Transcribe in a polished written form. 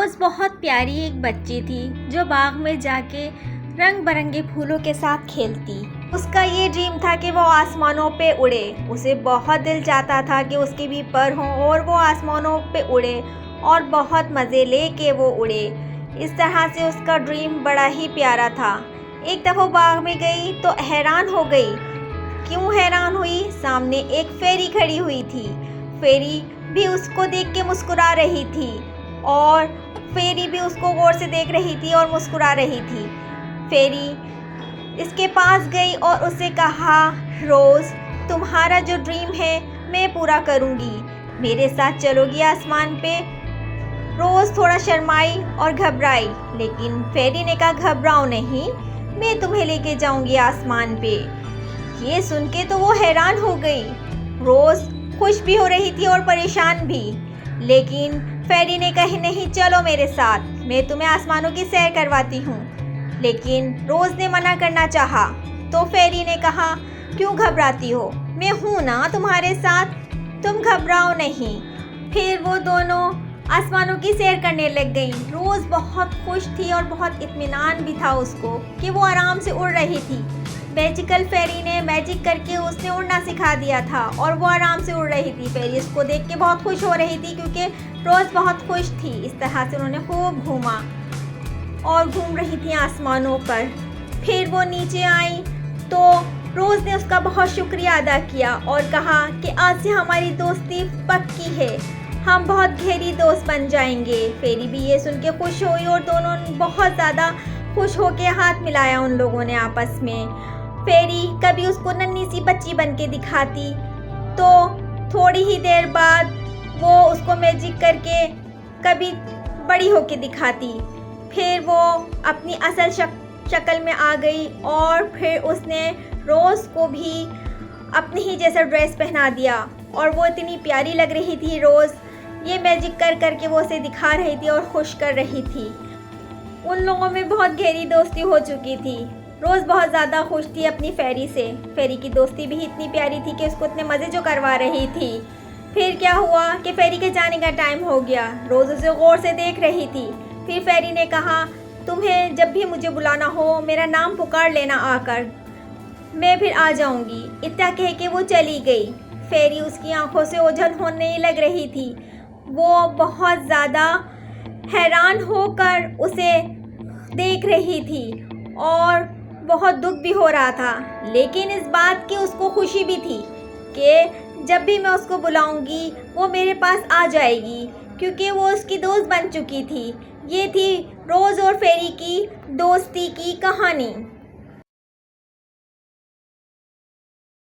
रोज़ बहुत प्यारी एक बच्ची थी जो बाग में जाके रंग बिरंगे फूलों के साथ खेलती। उसका ये ड्रीम था कि वो आसमानों पे उड़े। उसे बहुत दिल चाहता था कि उसके भी पर हों और वो आसमानों पे उड़े और बहुत मज़े लेके वो उड़े। इस तरह से उसका ड्रीम बड़ा ही प्यारा था। एक दफ़ा बाग में गई तो हैरान हो गई। क्यों हैरान हुई? सामने एक फेरी खड़ी हुई थी। फेरी भी उसको देख के मुस्कुरा रही थी और फेरी भी उसको गौर से देख रही थी और मुस्कुरा रही थी। फेरी इसके पास गई और उससे कहा, रोज़ तुम्हारा जो ड्रीम है मैं पूरा करूँगी, मेरे साथ चलोगी आसमान पे? रोज़ थोड़ा शर्माई और घबराई, लेकिन फेरी ने कहा, घबराओ नहीं, मैं तुम्हें लेके जाऊँगी आसमान पे। ये सुन के तो वो हैरान हो गई। रोज़ खुश भी हो रही थी और परेशान भी, लेकिन फेरी ने कहा, नहीं चलो मेरे साथ, मैं तुम्हें आसमानों की सैर करवाती हूँ। लेकिन रोज़ ने मना करना चाहा तो फेरी ने कहा, क्यों घबराती हो, मैं हूँ ना तुम्हारे साथ, तुम घबराओ नहीं। फिर वो दोनों आसमानों की सैर करने लग गई। रोज़ बहुत खुश थी और बहुत इत्मीनान भी था उसको कि वो आराम से उड़ रही थी। मैजिकल फेरी ने मैजिक करके उसने उड़ना सिखा दिया था और वो आराम से उड़ रही थी। फेरी इसको देख के बहुत खुश हो रही थी क्योंकि रोज़ बहुत खुश थी। इस तरह से उन्होंने खूब घूमा और घूम रही थी आसमानों पर। फिर वो नीचे आई तो रोज़ ने उसका बहुत शुक्रिया अदा किया और कहा कि आज से हमारी दोस्ती पक्की है, हम बहुत गहरी दोस्त बन जाएंगे। फेरी भी ये सुन के खुश हुई और दोनों बहुत ज़्यादा खुश होके हाथ मिलाया उन लोगों ने आपस में। फेरी कभी उसको नन्ही सी बच्ची बन के दिखाती तो थोड़ी ही देर बाद वो उसको मैजिक करके कभी बड़ी होके दिखाती। फिर वो अपनी असल शक्ल में आ गई और फिर उसने रोज़ को भी अपनी ही जैसा ड्रेस पहना दिया और वो इतनी प्यारी लग रही थी। रोज़ ये मैजिक कर करके वो उसे दिखा रही थी और खुश कर रही थी। उन लोगों में बहुत गहरी दोस्ती हो चुकी थी। रोज़ बहुत ज़्यादा खुश थी अपनी फेरी से। फेरी की दोस्ती भी इतनी प्यारी थी कि उसको इतने मज़े जो करवा रही थी। फिर क्या हुआ कि फेरी के जाने का टाइम हो गया। रोज़ उसे गौर से देख रही थी। फिर फेरी ने कहा, तुम्हें जब भी मुझे बुलाना हो मेरा नाम पुकार लेना आकर, मैं फिर आ जाऊंगी। इतना कह के वो चली गई। फेरी उसकी आंखों से ओझल होने लग रही थी। वो बहुत ज़्यादा हैरान होकर उसे देख रही थी और बहुत दुख भी हो रहा था, लेकिन इस बात की उसको खुशी भी थी कि जब भी मैं उसको बुलाऊंगी वो मेरे पास आ जाएगी, क्योंकि वो उसकी दोस्त बन चुकी थी। ये थी रोज़ और फेरी की दोस्ती की कहानी।